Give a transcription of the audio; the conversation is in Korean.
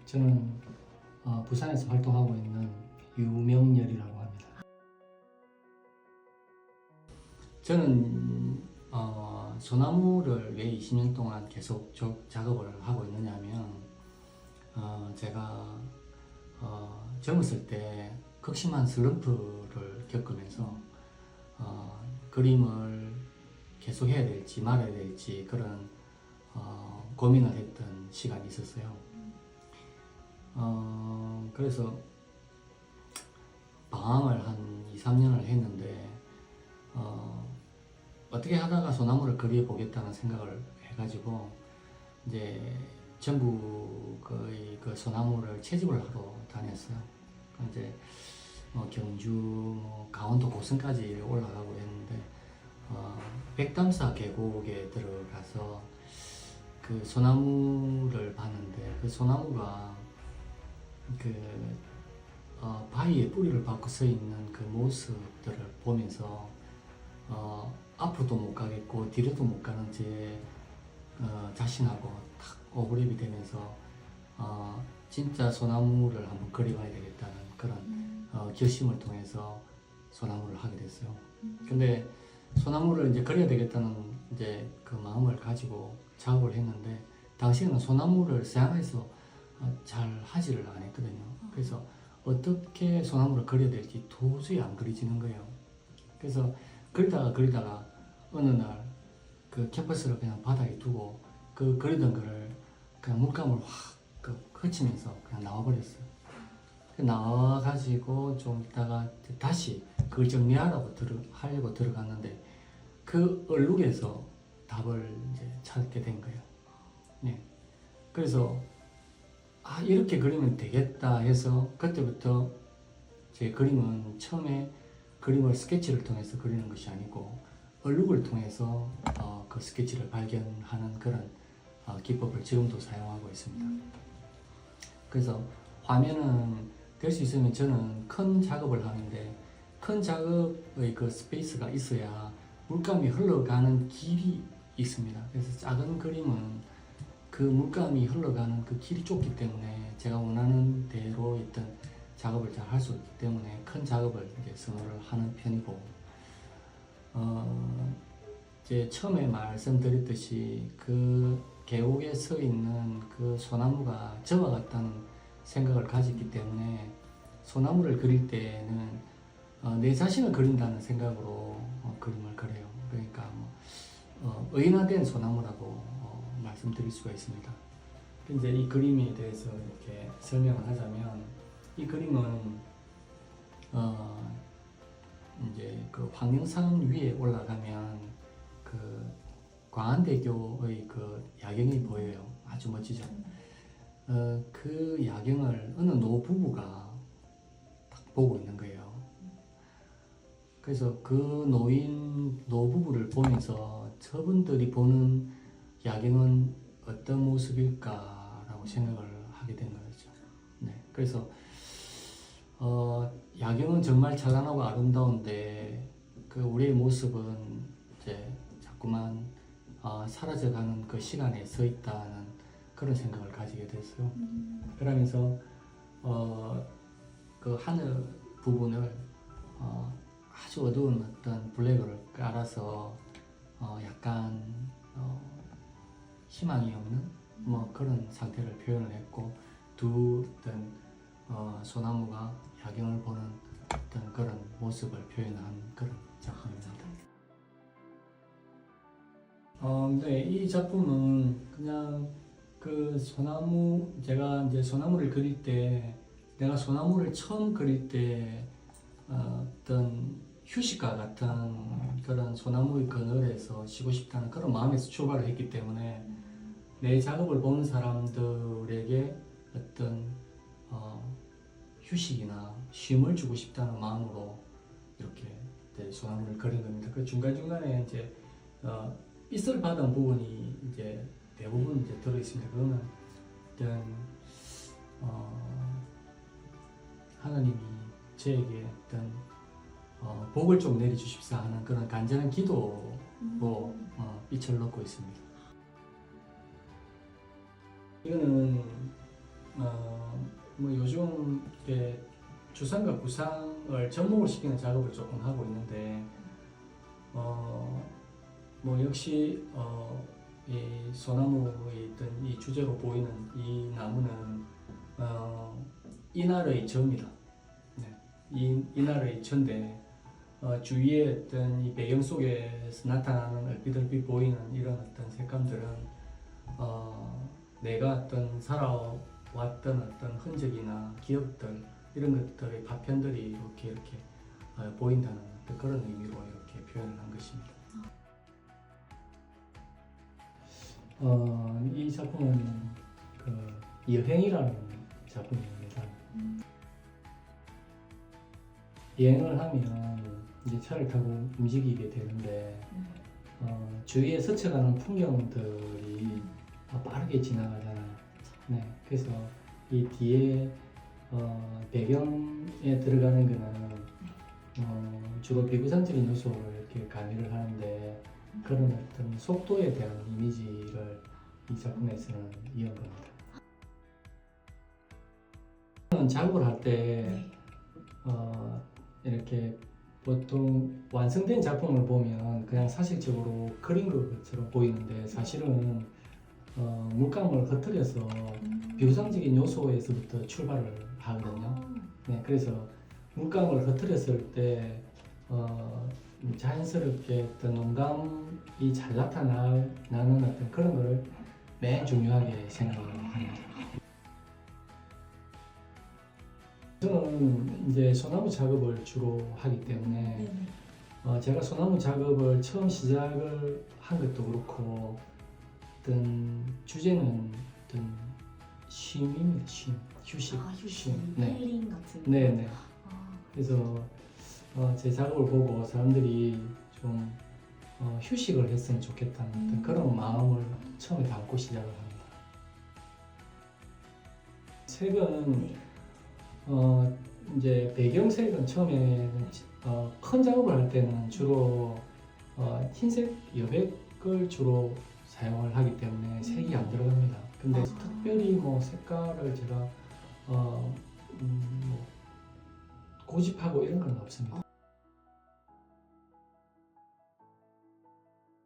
저는 부산에서 활동하고 있는 유명열이라고 합니다. 저는 소나무를 왜 20년 동안 계속 작업을 하고 있느냐면 제가 젊었을 때 극심한 슬럼프를 겪으면서 그림을 계속 해야 될지 말아야 될지 그런 고민을 했던 시간이 있었어요. 그래서 방황을 한 2, 3년을 했는데 어떻게 하다가 소나무를 그려 보겠다는 생각을 해가지고 이제 전부 거의 그 소나무를 채집을 하러 다녔어요. 이제 경주, 강원도 고성까지 올라가고 했는데 백담사 계곡에 들어가서 그 소나무를 봤는데 그 소나무가 바위에 뿌리를 박고 서 있는 그 모습들을 보면서 앞으로도 못 가겠고 뒤로도 못 가는 제 자신하고 탁 오버랩이 되면서 진짜 소나무를 한번 그려봐야 되겠다는 그런 결심을 통해서 소나무를 하게 됐어요. 근데 소나무를 이제 그려야 되겠다는 이제 그 마음을 가지고 작업을 했는데 당시에는 소나무를 서양에서 잘 하지를 안 했거든요. 그래서 어떻게 소나무를 그려야 될지 도저히 안 그려지는 거예요. 그래서 그리다가 어느 날 그 캔버스를 그냥 바닥에 두고 그 그리던 거를 그냥 물감을 확 흩치면서 그냥 나와버렸어요. 나와가지고 좀 있다가 다시 그걸 정리하려고 하려고 들어갔는데 그 얼룩에서 답을 이제 찾게 된 거예요. 네. 그래서 이렇게 그리면 되겠다 해서 그때부터 제 그림은 처음에 그림을 스케치를 통해서 그리는 것이 아니고 얼룩을 통해서 그 스케치를 발견하는 그런 기법을 지금도 사용하고 있습니다. 그래서 화면은 될 수 있으면 저는 큰 작업을 하는데 큰 작업의 그 스페이스가 있어야 물감이 흘러가는 길이 있습니다. 그래서 작은 그림은 그 물감이 흘러가는 그 길이 좁기 때문에 제가 원하는 대로 있던 작업을 잘 할 수 있기 때문에 큰 작업을 이제 선호를 하는 편이고 이제 처음에 말씀드렸듯이 그 계곡에 서 있는 그 소나무가 저와 같다는 생각을 가졌기 때문에 소나무를 그릴 때는 내 자신을 그린다는 생각으로 그림을 그려요. 그러니까 의인화된 소나무라고 말씀드릴 수가 있습니다. 이제 이 그림에 대해서 이렇게 설명을 하자면 이 그림은 이제 그 황령산 위에 올라가면 그 광안대교의 그 야경이 보여요. 아주 멋지죠. 그 야경을 어느 노부부가 딱 보고 있는 거예요. 그래서 그 노부부를 보면서 저분들이 보는 야경은 어떤 모습일까라고 생각을 하게 된 거죠. 네. 그래서 야경은 정말 찬란하고 아름다운데 그 우리의 모습은 이제 자꾸만 사라져가는 그 시간에 서 있다는 그런 생각을 가지게 됐어요. 그러면서 그 하늘 부분을 아주 어두운 어떤 블랙을 깔아서 약간 희망이 없는 그런 상태를 표현을 했고 두 어떤 소나무가 야경을 보는 어떤 그런 모습을 표현한 그런 작품입니다. 네, 이 작품은 그냥 그 소나무, 제가 이제 소나무를 그릴 때, 내가 소나무를 처음 그릴 때 어떤 휴식과 같은 그런 소나무의 그늘에서 쉬고 싶다는 그런 마음에서 출발을 했기 때문에 내 작업을 보는 사람들에게 어떤 휴식이나 쉼을 주고 싶다는 마음으로 이렇게 소나무를 그린 겁니다. 그 중간중간에 이제 빗을 받은 부분이 이제 대부분 이제 들어 있습니다. 그거는 어떤 하나님이 저에게 어떤 복을 좀 내려주십사 하는 그런 간절한 기도로 빛을 넣고 있습니다. 이거는 뭐 요즘 이렇게 주상과 구상을 접목을 시키는 작업을 조금 하고 있는데 뭐 역시 이 소나무의 어떤 이 주제로 보이는 이 나무는 이날의 저입니다. 네. 이날의 저인데 주위의 어떤 이 배경 속에서 나타나는 얼핏얼핏 보이는 이런 어떤 색감들은 내가 어떤 살아왔던 어떤 흔적이나 기억들 이런 것들의 파편들이 이렇게 보인다는 어떤 그런 의미로 이렇게 표현을 한 것입니다. 이 작품은 그 여행이라는 작품입니다. 여행을 하면 이제 차를 타고 움직이게 되는데 주위에 스쳐가는 풍경들이 빠르게 지나가잖아요. 네, 그래서 이 뒤에 배경에 들어가는 거는 주로 비구상적인 요소를 이렇게 가미를 하는데 그런 어떤 속도에 대한 이미지를 이 작품에서는 이은 겁니다. 저는 작업을 할 때 이렇게 보통 완성된 작품을 보면 그냥 사실적으로 그린 것처럼 보이는데 사실은 물감을 흩뜨려서 비구상적인 요소에서부터 출발을 하거든요. 네, 그래서 물감을 흩뜨렸을 때 자연스럽게 어떤 농감이 잘 나타나는 어떤 그런 걸 맨 중요하게 생각을 합니다. 저는 이제 소나무 작업을 주로 하기 때문에 제가 소나무 작업을 처음 시작을 한 것도 그렇고 어떤 주제는 어떤 쉼입니다. 휴식. 네. 힐링 같은. 네네. 그래서 제 작업을 보고 사람들이 좀 휴식을 했으면 좋겠다는 어떤 그런 마음을 처음에 담고 시작을 합니다. 색은 이제 배경색은 처음에는 큰 작업을 할 때는 주로 흰색 여백을 주로 사용을 하기 때문에 색이 안 들어갑니다. 근데 특별히 뭐 색깔을 제가 뭐 고집하고 이런 건 없습니다.